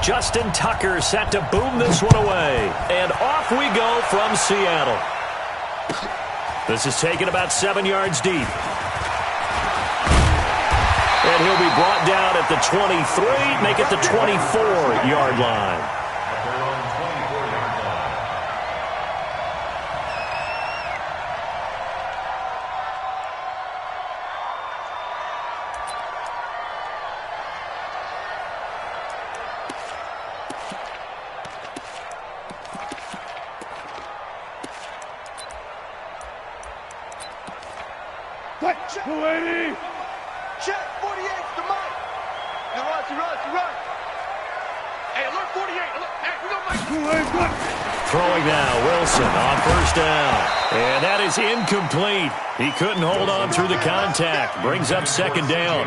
Justin Tucker set to boom this one away. And off we go from Seattle. This is taken about 7 yards deep. And he'll be brought down at the 23, make it the 24-yard line. Check, 280. Check, 48 to Mike. You run. Hey, alert 48. Alert. Hey, we got Mike. Throwing now, Wilson on first down. And that is incomplete. He couldn't hold on through the contact. Brings up second down.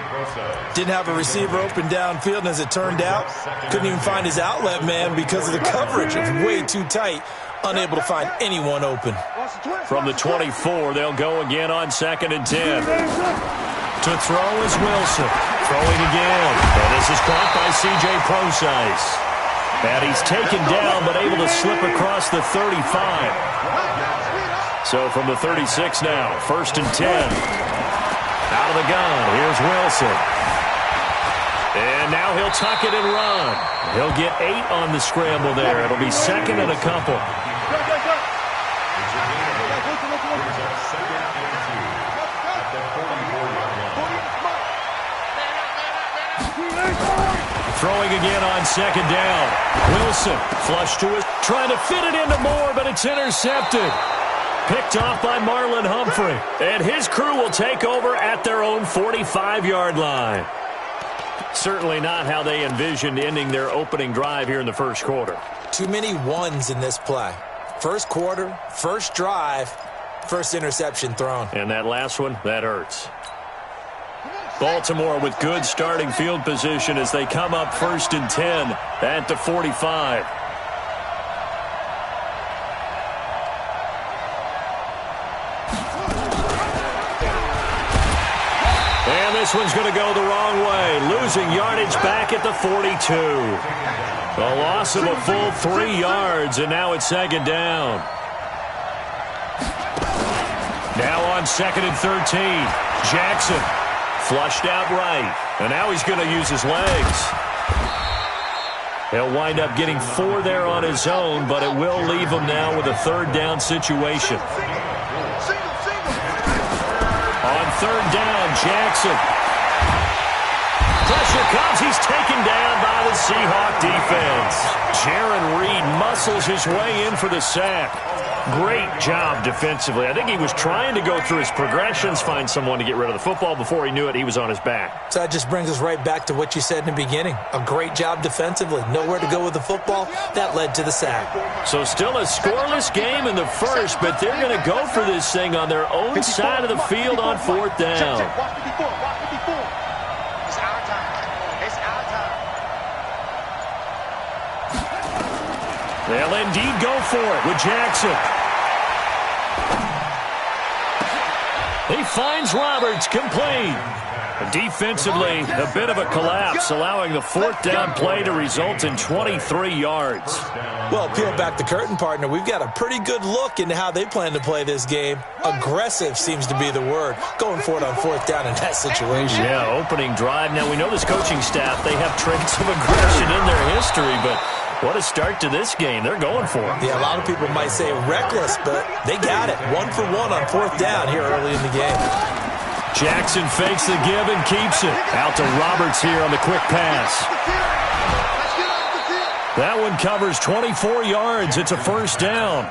Didn't have a receiver open downfield, and as it turned out, couldn't even find his outlet man because of the coverage. It was way too tight. Unable to find anyone open. From the 24, they'll go again on 2nd and 10. To throw is Wilson. Throwing again. And this is caught by C.J. Procise. And he's taken down but able to slip across the 35. So from the 36 now, 1st and 10. Out of the gun, here's Wilson. And now he'll tuck it and run. He'll get 8 on the scramble there. It'll be 2nd and a couple. Throwing again on 2nd down. Wilson flush to it, trying to fit it into Moore, but it's intercepted. Picked off by Marlon Humphrey. And his crew will take over at their own 45-yard line. Certainly not how they envisioned ending their opening drive here in the first quarter. Too many ones in this play. First quarter, first drive, first interception thrown. And that last one, that hurts. Baltimore with good starting field position as they come up 1st and 10 at the 45. And this one's going to go the wrong way, losing yardage back at the 42. A loss of a full 3 yards, and now it's 2nd down. Now on 2nd and 13, Jackson flushed out right, and now he's going to use his legs. He'll wind up getting 4 there on his own, but it will leave him now with a 3rd down situation. On 3rd down, Jackson. Pressure comes. He's taken down by the Seahawk defense. Jaron Reed muscles his way in for the sack. Great job defensively. I think he was trying to go through his progressions, find someone to get rid of the football. Before he knew it, he was on his back. So that just brings us right back to what you said in the beginning. A great job defensively. Nowhere to go with the football. That led to the sack. So still a scoreless game in the first, but they're going to go for this thing on their own side of the field on 4th down. They'll indeed go for it with Jackson. He finds Roberts complete. Defensively, a bit of a collapse, allowing the 4th down play to result in 23 yards. Well, peel back the curtain, partner. We've got a pretty good look into how they plan to play this game. Aggressive seems to be the word. Going for it on 4th down in that situation. Yeah, opening drive. Now, we know this coaching staff, they have traits of aggression in their history, but what a start to this game. They're going for it. Yeah, a lot of people might say reckless, but they got it. 1 for 1 on 4th down here early in the game. Jackson fakes the give and keeps it. Out to Roberts here on the quick pass. That one covers 24 yards. It's a 1st down.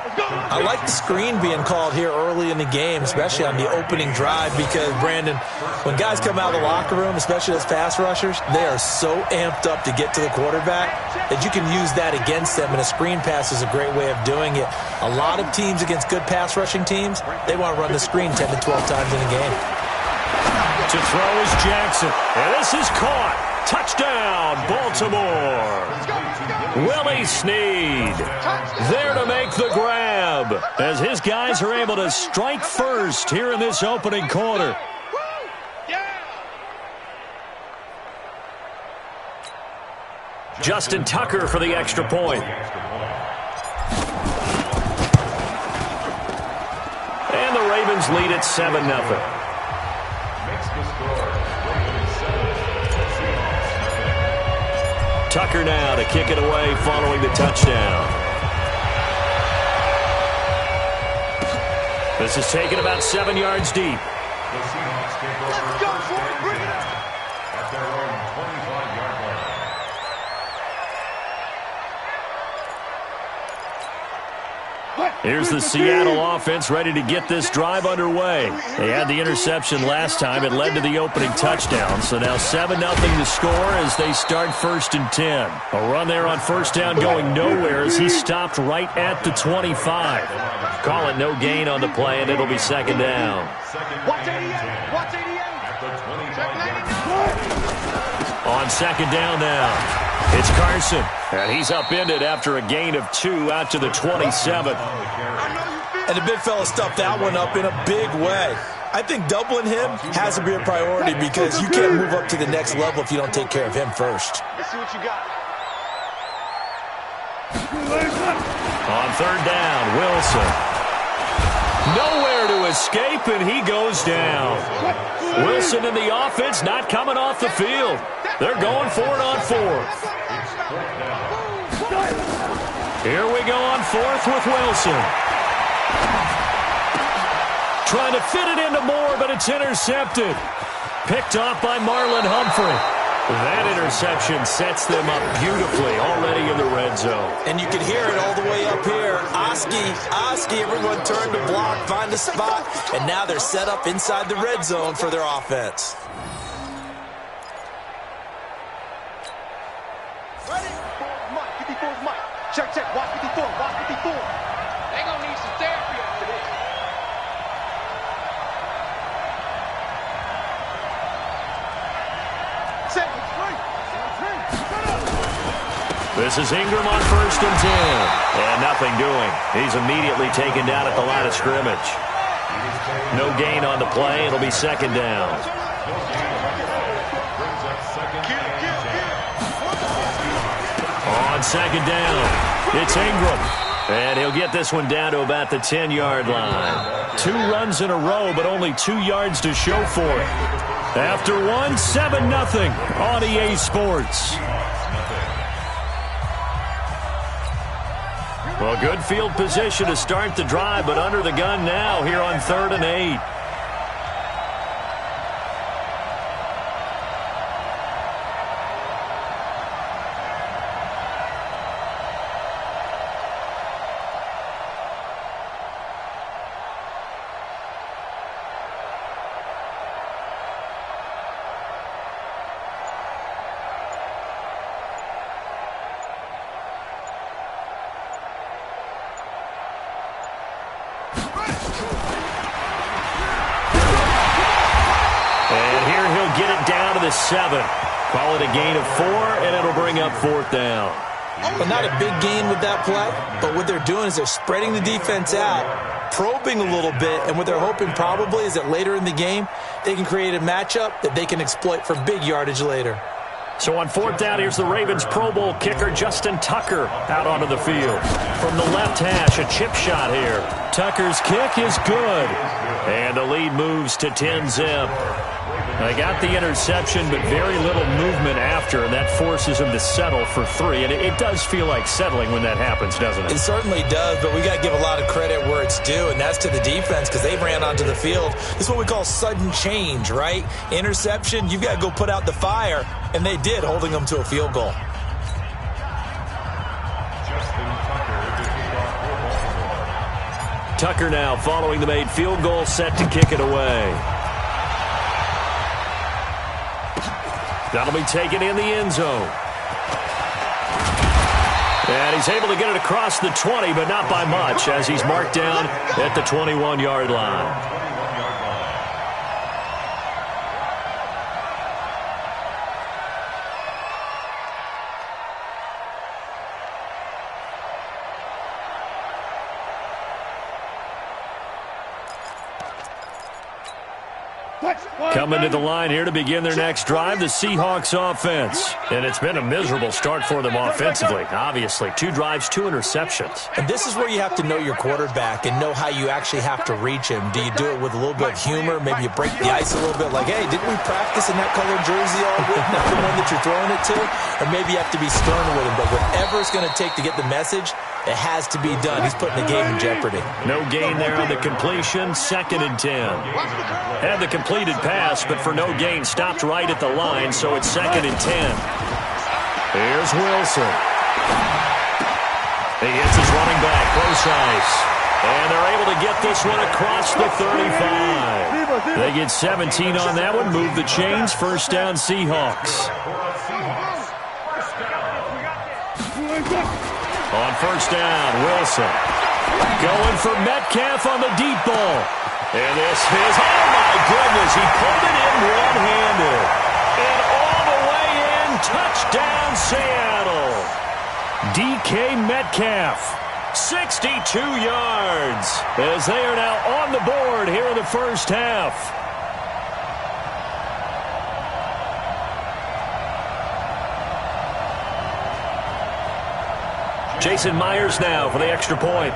I like the screen being called here early in the game, especially on the opening drive, because, Brandon, when guys come out of the locker room, especially as pass rushers, they are so amped up to get to the quarterback that you can use that against them, and a screen pass is a great way of doing it. A lot of teams against good pass rushing teams, they want to run the screen 10 to 12 times in a game. To throw is Jackson. And this is caught. Touchdown, Baltimore. Willie Snead there to make the grab as his guys are able to strike first here in this opening quarter. Justin Tucker for the extra point. And the Ravens lead at 7-0. Tucker now to kick it away following the touchdown. This is taken about 7 yards deep. Let's go, boys. Bring it up. At their own 25-yard line. Here's the Seattle offense ready to get this drive underway. They had the interception last time. It led to the opening touchdown. So now 7-0 to score as they start 1st and 10. A run there on first down going nowhere as he stopped right at the 25. Call it no gain on the play, and it'll be 2nd down. Watch 88. Watch 88. On 2nd down now, it's Carson. And he's upended after a gain of 2 out to the 27. And the big fella stuffed that one up in a big way. I think doubling him has to be a priority because you can't move up to the next level if you don't take care of him first. Let's see what you got. On 3rd down, Wilson. Nowhere to escape, and he goes down. Wilson and the offense not coming off the field. They're going for it on 4th. Here we go on 4th with Wilson. Trying to fit it into Moore, but it's intercepted. Picked off by Marlon Humphrey. That interception sets them up beautifully already in the red zone. And you can hear it all the way up here. Oski, everyone turned to block, find a spot, and now they're set up inside the red zone for their offense. Ready? Mike. 54's Mike. Check. Watch 54. Watch 54. They gonna need some therapy after this. This is Ingram on 1st and 10. And nothing doing. He's immediately taken down at the line of scrimmage. No gain on the play. It'll be 2nd down. On 2nd down, it's Ingram. And he'll get this one down to about the 10-yard line. 2 runs in a row, but only 2 yards to show for it. After one, 7-0 on EA Sports. Well, good field position to start the drive, but under the gun now here on 3rd and 8. Get it down to the 7. Call it a gain of 4, and it'll bring up 4th down. Well, not a big gain with that play, but what they're doing is they're spreading the defense out, probing a little bit, and what they're hoping probably is that later in the game, they can create a matchup that they can exploit for big yardage later. So on 4th down, here's the Ravens Pro Bowl kicker Justin Tucker out onto the field. From the left hash, a chip shot here. Tucker's kick is good. And the lead moves to 10-zip. They got the interception, but very little movement after, and that forces them to settle for 3. And it does feel like settling when that happens, doesn't it? It certainly does, but we got to give a lot of credit where it's due, and that's to the defense because they ran onto the field. This is what we call sudden change, right? Interception, you've got to go put out the fire, and they did, holding them to a field goal. Tucker now following the made field goal, set to kick it away. That'll be taken in the end zone. And he's able to get it across the 20, but not by much, as he's marked down at the 21-yard line. Coming to the line here to begin their next drive, the Seahawks offense. And it's been a miserable start for them offensively, obviously. 2 drives, 2 interceptions. And this is where you have to know your quarterback and know how you actually have to reach him. Do you do it with a little bit of humor? Maybe you break the ice a little bit like, hey, didn't we practice in that colored jersey all week, not the one that you're throwing it to? Or maybe you have to be stern with him. But whatever it's going to take to get the message, it has to be done. He's putting the game in jeopardy. No gain there on the completion. 2nd and 10. Had the completed pass, but for no gain, stopped right at the line, so it's 2nd and 10. Here's Wilson. He hits his running back, close ice. And they're able to get this one across the 35. They get 17 on that one, move the chains, 1st down Seahawks. On 1st down, Wilson. Going for Metcalf on the deep ball. And this is, oh my goodness, he pulled it in one-handed. And all the way in, touchdown Seattle. DK Metcalf, 62 yards, as they are now on the board here in the first half. Jason Myers now for the extra point.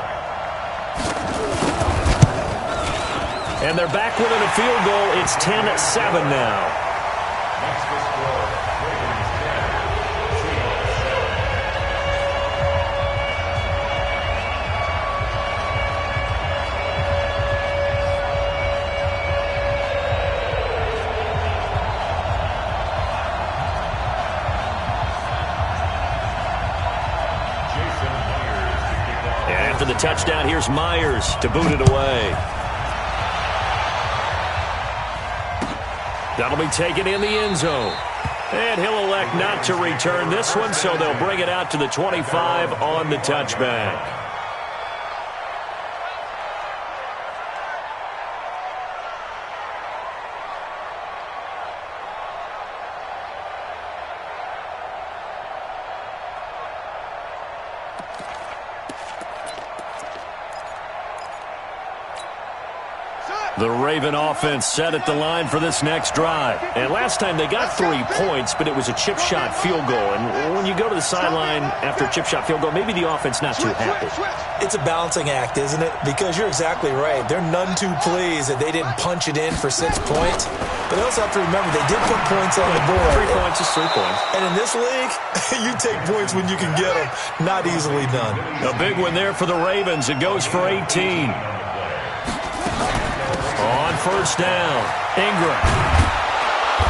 And they're back within a field goal. It's 10-7 now. And after the touchdown, here's Myers to boot it away. That'll be taken in the end zone. And he'll elect not to return this one, so they'll bring it out to the 25 on the touchback. The Raven offense set at the line for this next drive. And last time they got 3 points, but it was a chip shot field goal. And when you go to the sideline after a chip shot field goal, maybe the offense not too happy. It's a balancing act, isn't it? Because you're exactly right. They're none too pleased that they didn't punch it in for 6 points. But they also have to remember they did put points on the board. 3 points is 3 points. And in this league, you take points when you can get them. Not easily done. A big one there for the Ravens. It goes for 18. On 1st down, Ingram.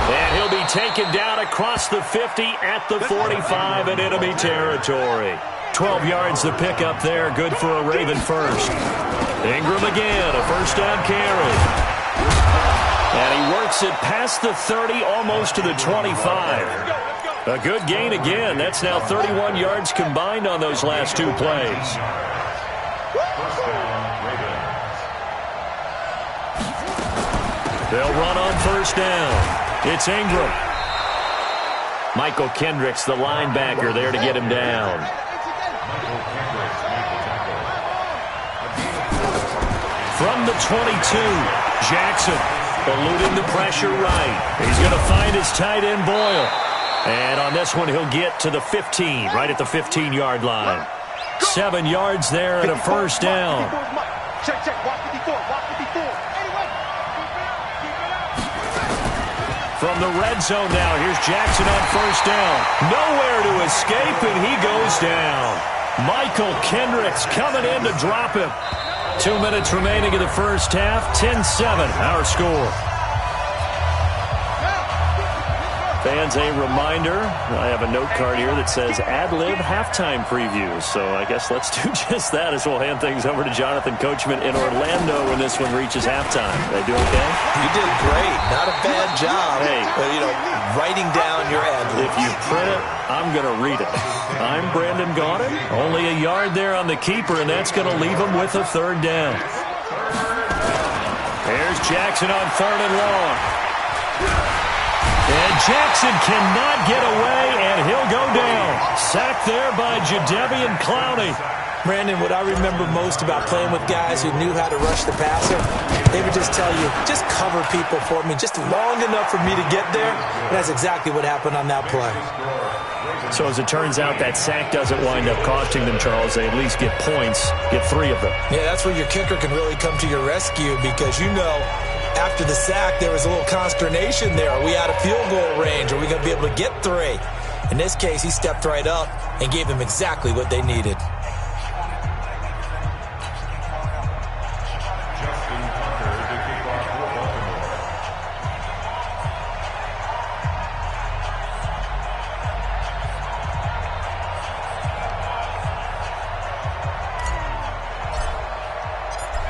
And he'll be taken down across the 50 at the 45 in enemy territory. 12 yards to pick up there. Good for a Raven first. Ingram again, a 1st down carry. And he works it past the 30, almost to the 25. A good gain again. That's now 31 yards combined on those last 2 plays. They'll run on 1st down. It's Ingram. Michael Kendricks, the linebacker, there to get him down. From the 22, Jackson eluding the pressure right. He's going to find his tight end, Boyle. And on this one, he'll get to the 15, right at the 15-yard line. 7 yards there and a 1st down. Check, watch 54, watch 54. From the red zone now, here's Jackson on 1st down. Nowhere to escape, and he goes down. Michael Kendricks coming in to drop him. 2 minutes remaining in the first half. 10-7, our score. Fans, a reminder, I have a note card here that says ad-lib halftime previews. So I guess let's do just that as we'll hand things over to Jonathan Coachman in Orlando when this one reaches halftime. Did I do okay? You did great. Not a bad job. Hey. But, writing down your ad-libs. If you print it, I'm going to read it. I'm Brandon Gaudin. Only a yard there on the keeper, and that's going to leave him with a 3rd down. There's Jackson on 3rd and long. And Jackson cannot get away, and he'll go down. Sacked there by Jadeveon Clowney. Brandon, what I remember most about playing with guys who knew how to rush the passer, they would just tell you, just cover people for me, just long enough for me to get there. And that's exactly what happened on that play. So as it turns out, that sack doesn't wind up costing them, Charles. They at least get points, get 3 of them. Yeah, that's where your kicker can really come to your rescue because, you know, after the sack, there was a little consternation there. Are we out of field goal range? Are we going to be able to get 3? In this case, he stepped right up and gave them exactly what they needed.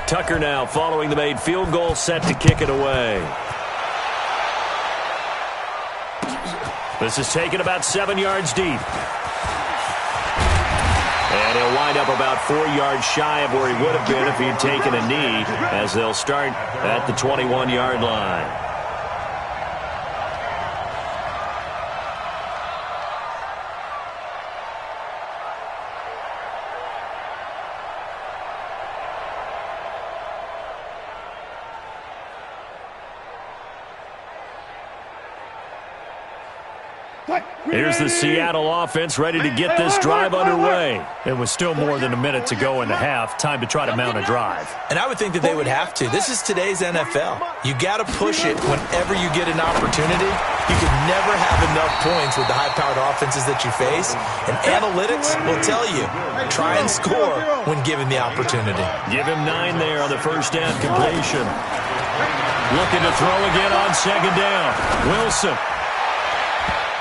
Tucker now following the made field goal, set to kick it away. This is taken about 7 yards deep. And he'll wind up about 4 yards shy of where he would have been if he'd taken a knee, as they'll start at the 21-yard line. Here's the Seattle offense ready to get this drive underway. It was still more than a minute to go in the half. Time to try to mount a drive. And I would think that they would have to. This is today's NFL. You got to push it whenever you get an opportunity. You can never have enough points with the high-powered offenses that you face. And analytics will tell you, try and score when given the opportunity. Give him 9 there on the first down completion. Looking to throw again on second down. Wilson.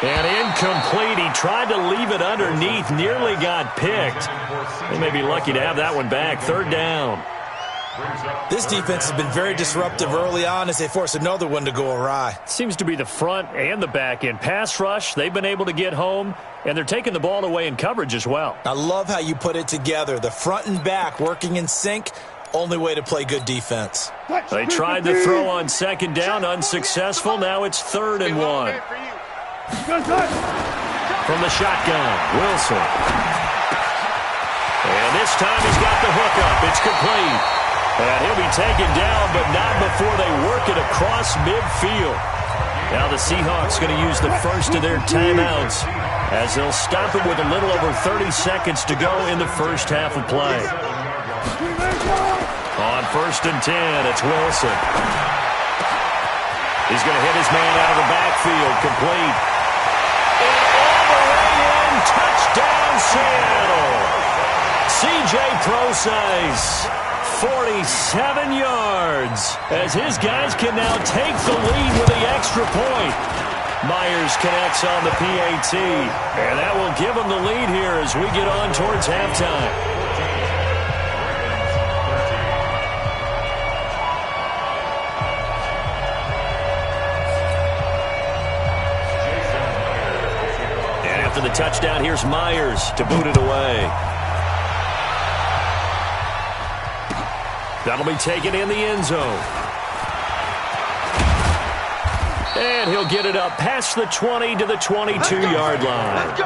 And incomplete. He tried to leave it underneath. Nearly got picked. They may be lucky to have that one back. Third down. This defense has been very disruptive early on as they force another one to go awry. Seems to be the front and the back end. Pass rush, they've been able to get home, and they're taking the ball away in coverage as well. I love how you put it together. The front and back working in sync. Only way to play good defense. They tried to throw on second down. Unsuccessful. Now it's 3rd and 1. From the shotgun, Wilson. And this time he's got the hookup. It's complete. And he'll be taken down, but not before they work it across midfield. Now the Seahawks going to use the first of their timeouts as they'll stop it with a little over 30 seconds to go in the first half of play. On 1st and 10, it's Wilson. He's going to hit his man out of the backfield. Complete. Touchdown, Seattle. C.J. Prosise, 47 yards, as his guys can now take the lead with the extra point. Myers connects on the PAT, and that will give them the lead here as we get on towards halftime. After the touchdown, here's Myers to boot it away. That'll be taken in the end zone. And he'll get it up past the 20 to the 22-yard line.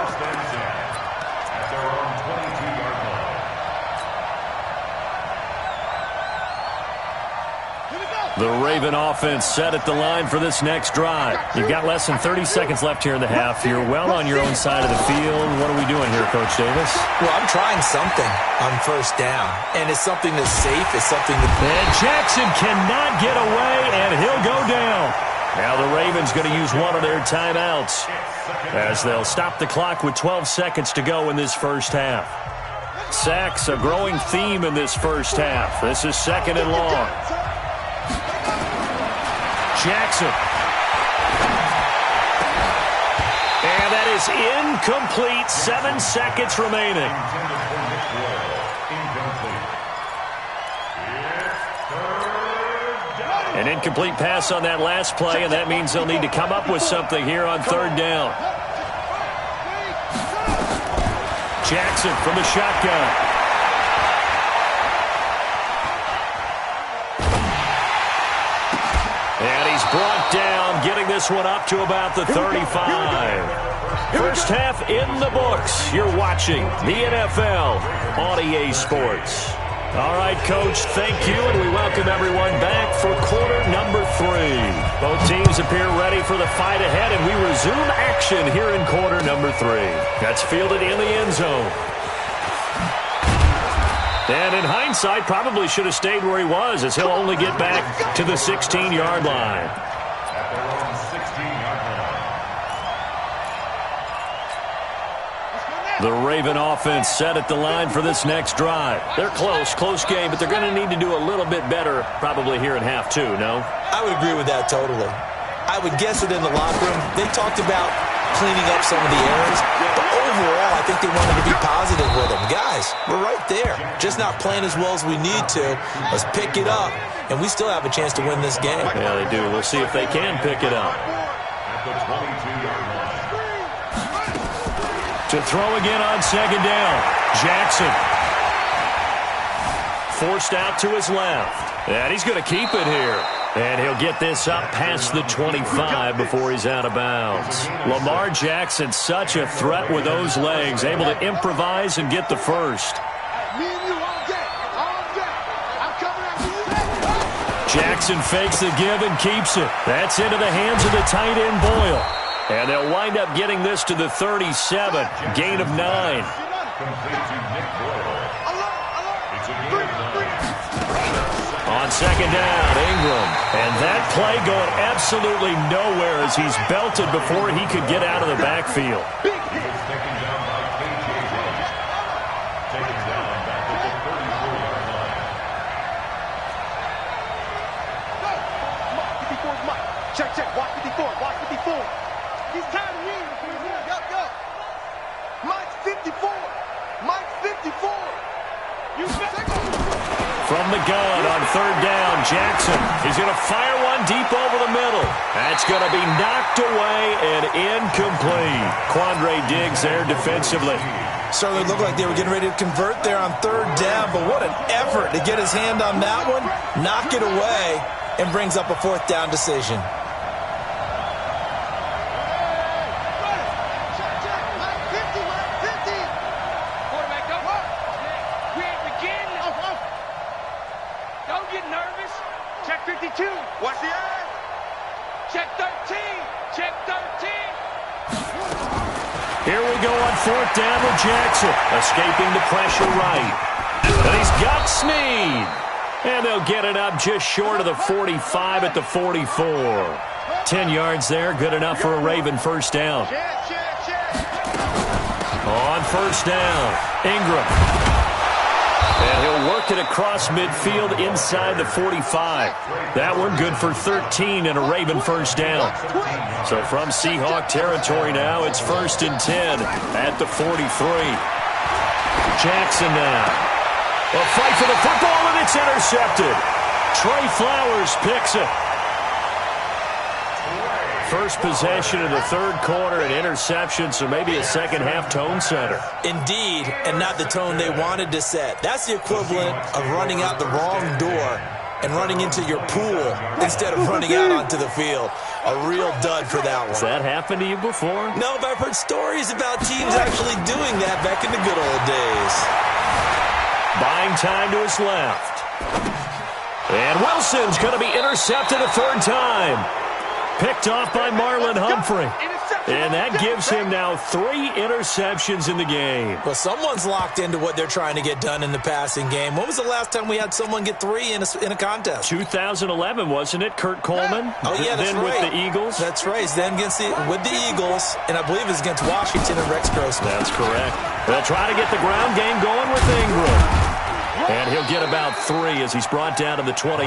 The Raven offense set at the line for this next drive. You've got less than 30 seconds left here in the half. You're well on your own side of the field. What are we doing here, Coach Davis? Well, I'm trying something on first down. And it's something that's safe. It's something that... And Jackson cannot get away, and he'll go down. Now the Ravens going to use one of their timeouts as they'll stop the clock with 12 seconds to go in this first half. Sacks, a growing theme in this first half. This is 2nd and long. Jackson. And that is incomplete. 7 seconds remaining. An incomplete pass on that last play, and that means they'll need to come up with something here on 3rd down. Jackson from the shotgun. And he's brought down, getting this one up to about the 35. 1st First half in the books. You're watching the NFL on EA Sports. All right, Coach, thank you, and we welcome everyone back for quarter number 3. Both teams appear ready for the fight ahead, and we resume action here in quarter number 3. That's fielded in the end zone. And in hindsight, probably should have stayed where he was, as he'll only get back to the 16-yard line. At their own 16-yard line. The Raven offense set at the line for this next drive. They're close game, but they're going to need to do a little bit better probably here in half 2, no? I would agree with that totally. I would guess it in the locker room. They talked about cleaning up some of the errors, but overall, I think they wanted to be positive with them. Guys, we're right there. Just not playing as well as we need to. Let's pick it up, and we still have a chance to win this game. Yeah, they do. We'll see if they can pick it up. At the 22-yard line. To throw again on second down. Jackson. Forced out to his left. And he's going to keep it here. And he'll get this up past the 25 before he's out of bounds. Lamar Jackson, such a threat with those legs, able to improvise and get the first. Jackson fakes the give and keeps it. That's into the hands of the tight end Boyle. And they'll wind up getting this to the 37, gain of 9. Complete to Nick Boyle. It's a gain of 9. On second down, Ingram. And that play going absolutely nowhere as he's belted before he could get out of the backfield. He was taken down by KJ Wright. Taken down back at the 34-yard line. Mike. Check. Watch 54. He's tired of winning. Go. Mike's 54. From the gun on third down, Jackson. He's going to fire one deep over the middle. That's going to be knocked away and incomplete. Quandre Diggs there defensively. Certainly looked like they were getting ready to convert there on third down, but what an effort to get his hand on that one, knock it away, and brings up a fourth down decision. Watch the eyes. Check 13. Here we go on fourth down with Jackson. Escaping the pressure right. And he's got Snead. And they'll get it up just short of the 45 at the 44. 10 yards there, good enough for a Raven first down. On first down, Ingram. And he'll work it across midfield inside the 45. That one good for 13 and a Raven first down. So from Seahawk territory now, it's 1st and 10 at the 43. Jackson now. A fight for the football, and it's intercepted. Trey Flowers picks it. First possession of the third quarter, an interception, so maybe a second-half tone setter. Indeed, and not the tone they wanted to set. That's the equivalent of running out the wrong door and running into your pool instead of running out onto the field. A real dud for that one. Has that happened to you before? No, but I've heard stories about teams actually doing that back in the good old days. Buying time to his left. And Wilson's going to be intercepted a third time. Picked off by Marlon Humphrey. And that gives him now 3 interceptions in the game. Well, someone's locked into what they're trying to get done in the passing game. When was the last time we had someone get 3 in a contest? 2011, wasn't it? Kurt Coleman? Oh, yeah, that's then right. with the Eagles? That's right. Then with the Eagles, and I believe it was against Washington and Rex Grossman. That's correct. They'll try to get the ground game going with Ingram. And he'll get about 3 as he's brought down to the 28.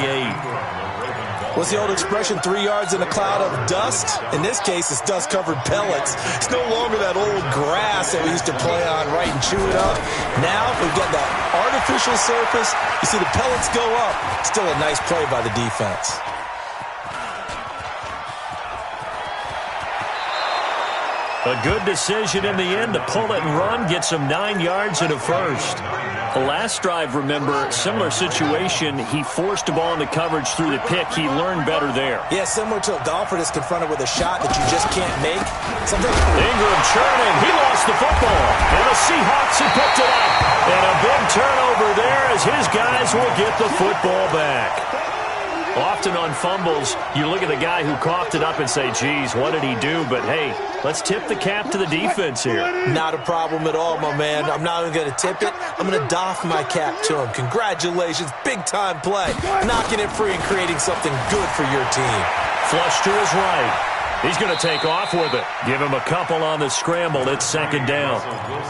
What's the old expression, 3 yards in a cloud of dust? In this case, it's dust-covered pellets. It's no longer that old grass that we used to play on, right, and chew it up. Now, we've got that artificial surface. You see the pellets go up. Still a nice play by the defense. A good decision in the end to pull it and run, gets him 9 yards and a first. The last drive, remember, similar situation. He forced a ball into coverage through the pick. He learned better there. Yeah, similar to a golfer that's confronted with a shot that you just can't make. Ingram churning. He lost the football, and the Seahawks have picked it up. And a big turnover there as his guys will get the football back. Often on fumbles, you look at the guy who coughed it up and say, geez, what did he do? But, hey, let's tip the cap to the defense here. Not a problem at all, my man. I'm not even going to tip it. I'm going to doff my cap to him. Congratulations. Big-time play. Knocking it free and creating something good for your team. Flush to his right. He's going to take off with it. Give him a couple on the scramble. It's second down.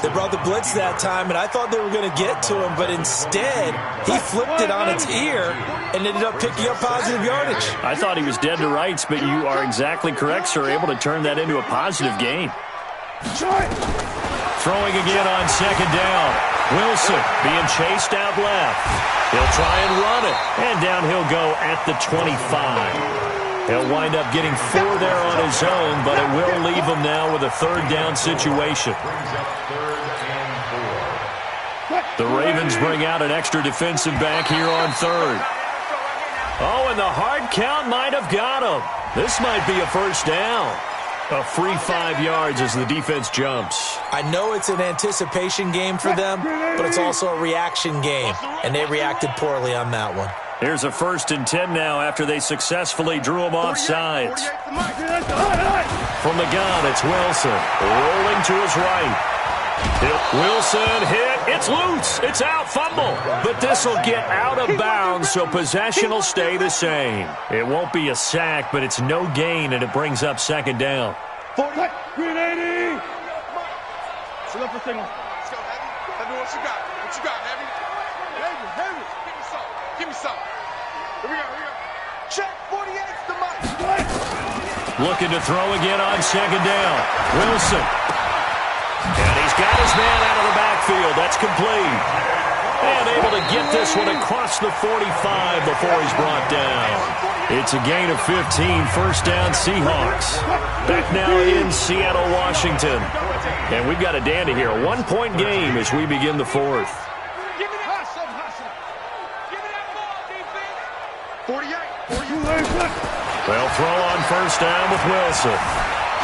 They brought the blitz that time, and I thought they were going to get to him, but instead, he flipped it on its ear and ended up picking up positive yardage. I thought he was dead to rights, but you are exactly correct, sir. Able to turn that into a positive gain. Throwing again on second down. Wilson being chased out left. He'll try and run it. And down he'll go at the 25. He'll wind up getting 4 there on his own, but it will leave him now with a third down situation. The Ravens bring out an extra defensive back here on third. Oh, and the hard count might have got him. This might be a first down. A free 5 yards as the defense jumps. I know it's an anticipation game for them, but it's also a reaction game, and they reacted poorly on that one. Here's a 1st and 10 now after they successfully drew him off sides. From the gun, it's Wilson. Rolling to his right. Wilson hit. It's loose. It's out. Fumble. But this will get out of bounds, so possession will stay the same. It won't be a sack, but it's no gain, and it brings up second down. 380. So look for signal. Let's go, Heavy. Heavy, what you got? What you got, Heavy? Heavy, Heavy. Give me some. Give me some. Here we go, here we go. Check 48's the mic. Looking to throw again on second down. Wilson. And he's got his man out of the backfield. That's complete. And able to get this one across the 45 before he's brought down. It's a gain of 15. First down, Seahawks. Back now in Seattle, Washington. And we've got a dandy here. A 1-point game as we begin the fourth. 48. They'll throw on first down with Wilson.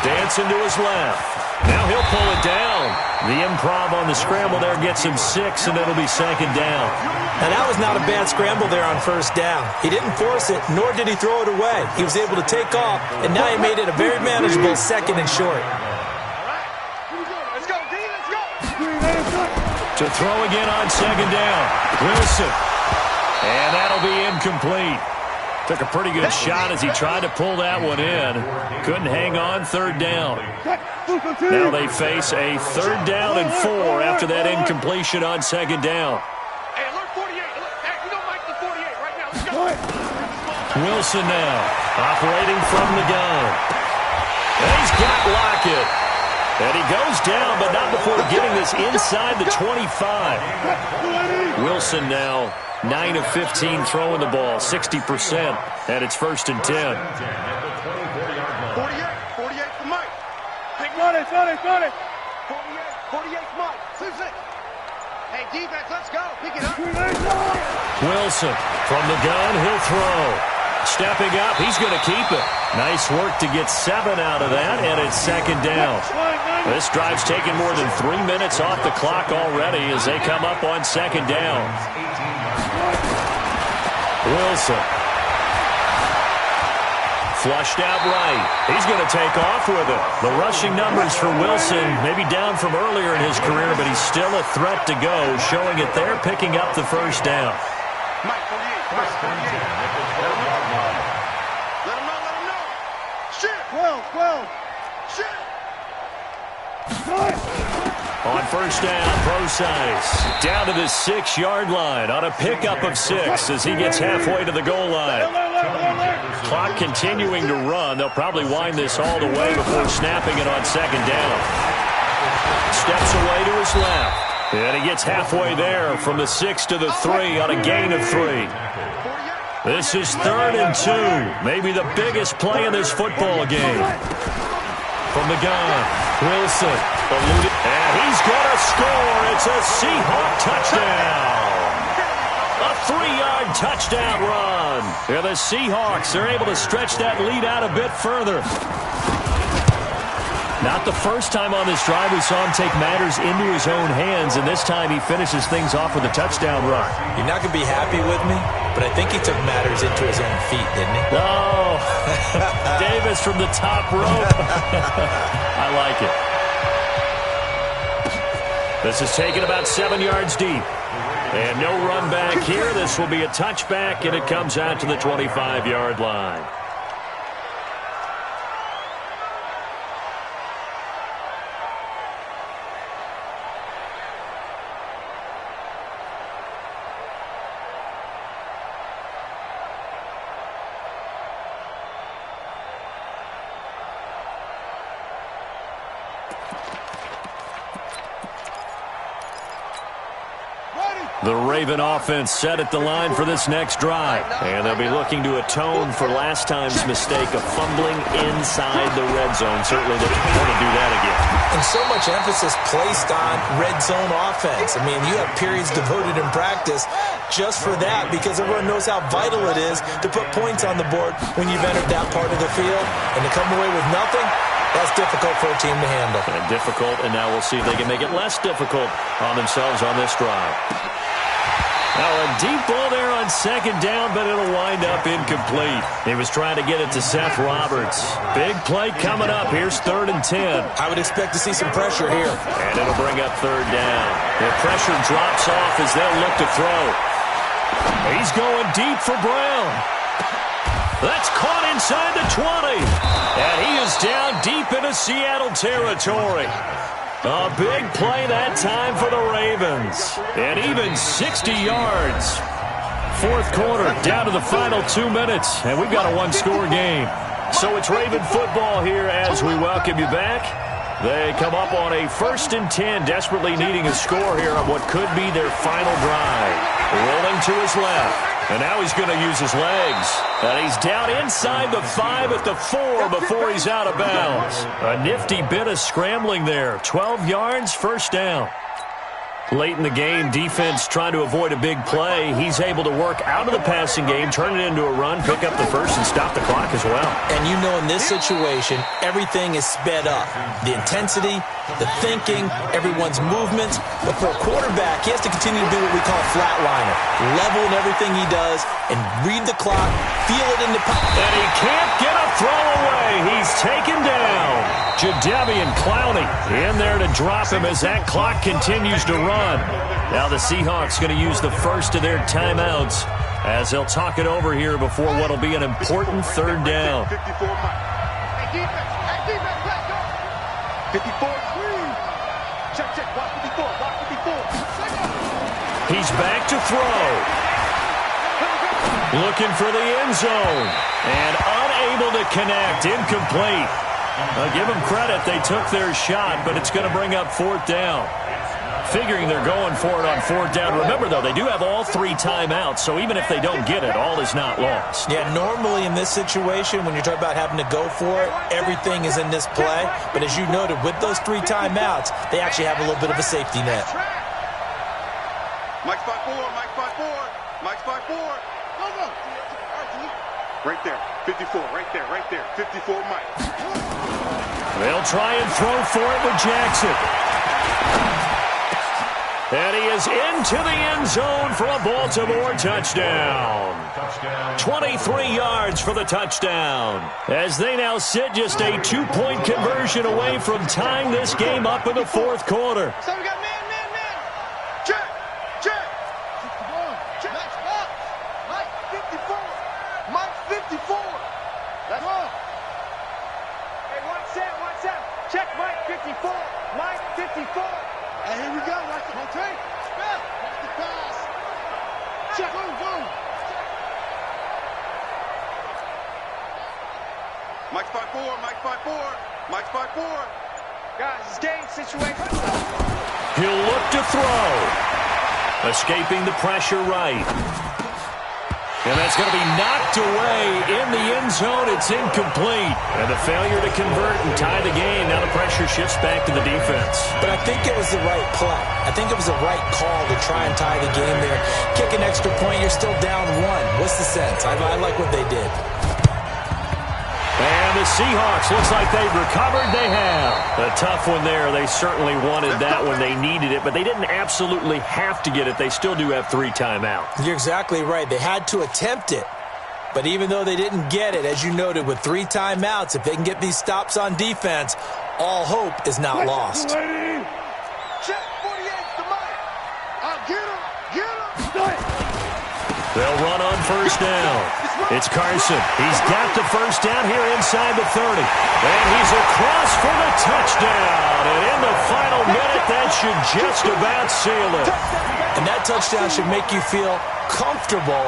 Dancing to his left. Now he'll pull it down. The improv on the scramble there gets him 6, and it'll be second down. And that was not a bad scramble there on first down. He didn't force it, nor did he throw it away. He was able to take off, and now he made it a very manageable second and short. Let's go, D, let's go. To throw again on second down. Wilson. And that'll be incomplete. Took a pretty good shot as he tried to pull that one in. Couldn't hang on, third down. Now they face a third down and 4 after that incompletion on second down. Hey, alert 48. Hey, we don't like the 48 right now. Let's go. Wilson now, operating from the gun. And he's got Lockett. And he goes down, but not before getting this inside the 25. Wilson now 9 of 15 throwing the ball, 60%, and it's 1st and 10. 48 for Mike. Got it. 48 Mike. 6. Hey, defense, let's go. Pick it up. Wilson from the gun, he'll throw. Stepping up, he's going to keep it. Nice work to get 7 out of that, and it's second down. This drive's taken more than 3 minutes off the clock already as they come up on second down. Wilson. Flushed out right. He's going to take off with it. The rushing numbers for Wilson maybe down from earlier in his career, but he's still a threat to go, showing it there, picking up the first down. Mike, 48. Let him know. Shit. 12. Shit. On first down, Procise down to the 6-yard line on a pickup of 6 as he gets halfway to the goal line. Clock continuing to run. They'll probably wind this all the way before snapping it on second down. Steps away to his left. And he gets halfway there from the 6 to the 3 on a gain of 3. This is 3rd and 2. Maybe the biggest play in this football game. From the gun, Wilson. And he's going to score. It's a Seahawk touchdown. A 3-yard touchdown run. Yeah, the Seahawks are able to stretch that lead out a bit further. Not the first time on this drive we saw him take matters into his own hands, and this time he finishes things off with a touchdown run. You're not going to be happy with me, but I think he took matters into his own feet, didn't he? Oh, Davis from the top rope. I like it. This is taken about 7 yards deep. And no run back here. This will be a touchback, and it comes out to the 25-yard line. The Raven offense set at the line for this next drive. And they'll be looking to atone for last time's mistake of fumbling inside the red zone. Certainly they want to do that again. And so much emphasis placed on red zone offense. I mean, you have periods devoted in practice just for that because everyone knows how vital it is to put points on the board when you've entered that part of the field. And to come away with nothing, that's difficult for a team to handle. And difficult, and now we'll see if they can make it less difficult on themselves on this drive. Now a deep ball there on second down, but it'll wind up incomplete. He was trying to get it to Seth Roberts. Big play coming up. Here's 3rd and 10. I would expect to see some pressure here. And it'll bring up 3rd down. The pressure drops off as they'll look to throw. He's going deep for Brown. That's caught inside the 20. And he is down deep into Seattle territory. A big play that time for the Ravens. And even 60 yards. 4th quarter, down to the final 2 minutes. And we've got a one-score game. So it's Raven football here as we welcome you back. They come up on a 1st and 10, desperately needing a score here on what could be their final drive. Rolling to his left. And now he's going to use his legs. And he's down inside the 5 at the 4 before he's out of bounds. A nifty bit of scrambling there. 12 yards, 1st down. Late in the game, defense trying to avoid a big play. He's able to work out of the passing game, turn it into a run, pick up the first, and stop the clock as well. And you know in this situation, everything is sped up. The intensity, the thinking, everyone's movements. But for a quarterback, he has to continue to do what we call a flatliner. Level in everything he does and read the clock, feel it in the pocket. And he can't get a throw away. He's taken down. Jadeveon Clowney in there to drop him as that clock continues to run. Now the Seahawks going to use the first of their timeouts as they'll talk it over here before what will be an important 3rd down. 54, Mike. Hey, defense, let's go. 54, check, block 54, block 54. He's back to throw. Looking for the end zone. And unable to connect. Incomplete. I'll give them credit. They took their shot, but it's going to bring up 4th down. Figuring they're going for it on 4th down. Remember, though, they do have all 3 timeouts, so even if they don't get it, all is not lost. Yeah, normally in this situation, when you're talking about having to go for it, everything is in this play. But as you noted, with those 3 timeouts, they actually have a little bit of a safety net. Mike spot 4, Mike spot 4, Mike spot 4. Go. Right there, 54, right there, 54, Mike. They'll try and throw for it with Jackson. And he is into the end zone for a Baltimore touchdown. 23 yards for the touchdown. As they now sit just a 2-point conversion away from tying this game up in the 4th quarter. So we got man. Check. Next box. Mike 54. Mike 54. Let's go. Hey, one set. Check Mike 54. Mike 54. And here we go. Watch the okay. Watch the pass. Check. Boom. Mike spot 4. Mike spot 4. Guys, it's game situation. He'll look to throw. Escaping the pressure right. And that's going to be knocked away in the end zone. It's incomplete. And the failure to convert and tie the game. Now the pressure shifts back to the defense. But I think it was the right play. I think it was the right call to try and tie the game there. Kick an extra point, you're still down 1. What's the sense? I like what they did. And And the Seahawks, looks like they've recovered. They have. A tough one there. They certainly wanted that when they needed it, but they didn't absolutely have to get it. They still do have 3 timeouts. You're exactly right. They had to attempt it. But even though they didn't get it, as you noted, with 3 timeouts, if they can get these stops on defense, all hope is not lost. Check 48's the mic. Get him. They'll run on first down. It's Carson. He's got the first down here inside the 30. And he's across for the touchdown. And in the final minute, that should just about seal it. And that touchdown should make you feel comfortable.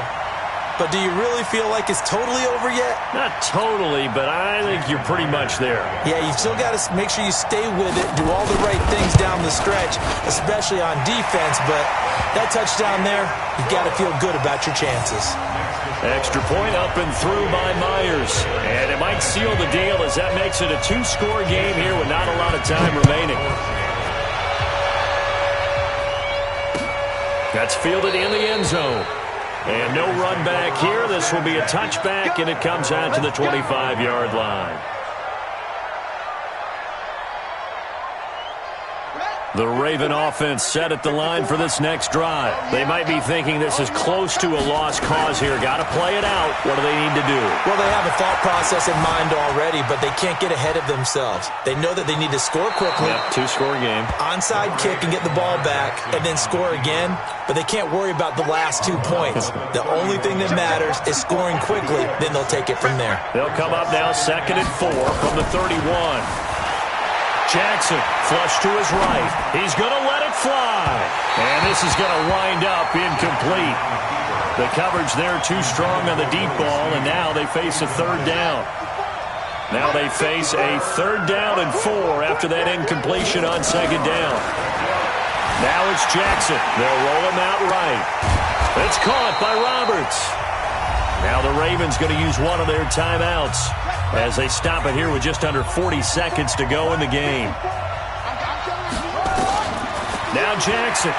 But do you really feel like it's totally over yet? Not totally, but I think you're pretty much there. Yeah, you've still got to make sure you stay with it, do all the right things down the stretch, especially on defense. But that touchdown there, you've got to feel good about your chances. Extra point up and through by Myers. And it might seal the deal as that makes it a 2-score game here with not a lot of time remaining. That's fielded in the end zone. And no run back here. This will be a touchback, and it comes out to the 25-yard line. The Raven offense set at the line for this next drive. They might be thinking this is close to a lost cause here. Got to play it out. What do they need to do? Well, they have a thought process in mind already, but they can't get ahead of themselves. They know that they need to score quickly. Yep, 2-score game. Onside kick and get the ball back, and then score again. But they can't worry about the last 2 points. The only thing that matters is scoring quickly. Then they'll take it from there. They'll come up now 2nd and 4 from the 31. Jackson, flush to his right. He's going to let it fly. And this is going to wind up incomplete. The coverage there too strong on the deep ball, and now they face a 3rd down. Now they face a 3rd down and 4 after that incompletion on 2nd down. Now it's Jackson. They'll roll him out right. It's caught by Roberts. Now the Ravens going to use one of their timeouts as they stop it here with just under 40 seconds to go in the game. Now Jackson,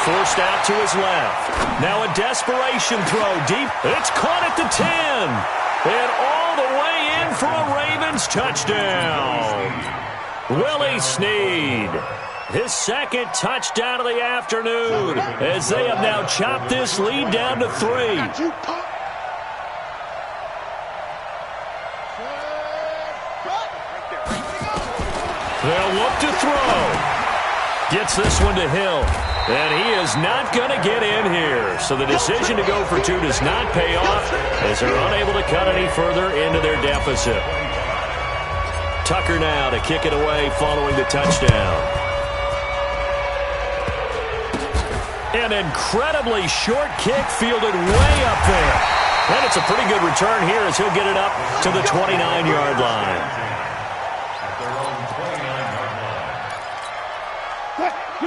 forced out to his left. Now a desperation throw deep. It's caught at the 10. And all the way in for a Ravens touchdown. Willie Snead. His 2nd touchdown of the afternoon as they have now chopped this lead down to 3. They'll look to throw. Gets this one to Hill. And he is not going to get in here. So the decision to go for 2 does not pay off as they're unable to cut any further into their deficit. Tucker now to kick it away following the touchdown. An incredibly short kick fielded way up there. And it's a pretty good return here as he'll get it up to the 29-yard line.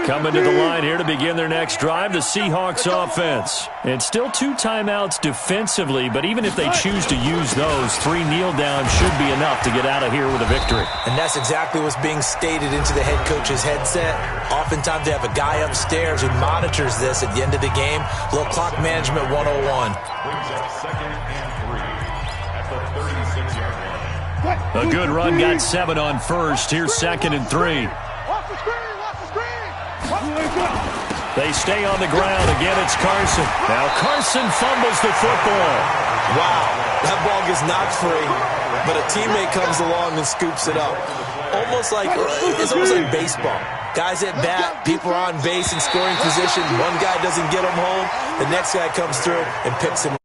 Coming to the line here to begin their next drive, the Seahawks offense. And still 2 timeouts defensively, but even if they choose to use those, 3 kneel downs should be enough to get out of here with a victory. And that's exactly what's being stated into the head coach's headset. Oftentimes they have a guy upstairs who monitors this at the end of the game. Little clock management 101. Brings up 2nd and 3 at the 36-yard line. A good run got 7 on first. Here's 2nd and 3. They stay on the ground. Again, it's Carson. Now Carson fumbles the football. Wow, that ball gets knocked free, but a teammate comes along and scoops it up. It's almost like baseball. Guys at bat, people are on base in scoring position. One guy doesn't get him home. The next guy comes through and picks him